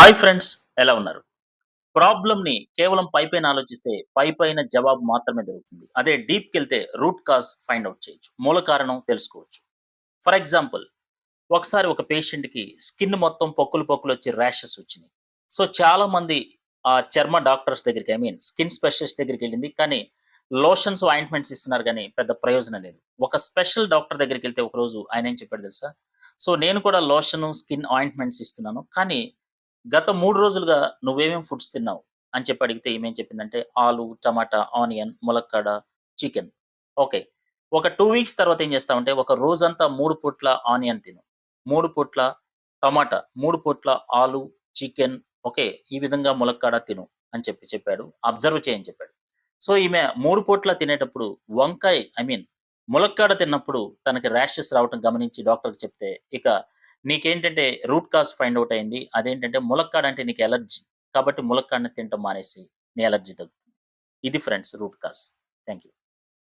Hi friends, ఎలా ఉన్నారు? ప్రాబ్లమ్‌ని కేవలం పైపైన ఆలోచిస్తే పైపైన జవాబు మాత్రమే దొరుకుతుంది. అదే డీప్‌కెళ్తే రూట్ కాజ్ ఫైండ్ ఔట్ చేయొచ్చు. మూల కారణం తెలుసుకోవచ్చు. ఫర్ ఎగ్జాంపుల్, ఒకసారి ఒక పేషెంట్‌కి స్కిన్ మొత్తం పొక్కులు పొక్కులొచ్చి ర్యాషెస్ వచ్చినియి. సో, చాలామంది చర్మ డాక్టర్స్ దగ్గరికి స్కిన్ స్పెషలిస్ట్ దగ్గరికెళ్ళింది. కానీ లోషన్స్, ఆయింట్‌మెంట్స్ ఇస్తున్నారు గానీ పెద్ద ప్రయోజనం లేదు. ఒక స్పెషల్ డాక్టర్ దగ్గరికెళ్తే ఒకరోజు ఆయనేం చెప్పాడో తెలుసా? సో, నేను కూడా లోషను, స్కిన్ ఆయింట్‌మెంట్స్ ఇస్తున్నాను. కానీ గత 3 రోజులుగా నువ్వేమేం ఫుడ్స్ తిన్నావు? అని చెప్పి అడిగితే ఈమేం చెప్పిందంటే, ఆలు, టమాటా, ఆనియన్, ములక్కాడ, చికెన్. ఓకే. ఒక 2 వీక్స్ తర్వాత ఏం చేస్తావంటే, ఒక రోజంతా 3 పూట్ల ఆనియన్ తిను. 3 పూట్ల టమాటా, 3 పూట్ల ఆలు, చికెన్, ఓకే. ఈ విధంగా ములక్కాడ తిను అని చెప్పాడు. అబ్జర్వ్ చేయని చెప్పాడు. సో, ఈమె 3 పూట్ల తినేటప్పుడు వంకాయ ములక్కాడ తిన్నప్పుడు తనకి ర్యాషెస్ రావటం గమనించి డాక్టర్‌కి చెప్తే, ఇక నీకేంటంటే రూట్ కాజ్ ఫైండ్ ఔట్ అయింది. అదేంటంటే ములక్కాడ అంటే నీకు అలర్జీ. కాబట్టి ములక్కాడని తినటం మానేసేయి. నీ అలర్జీ తగ్గుతుంది. ఇది friends root cause. Thank you.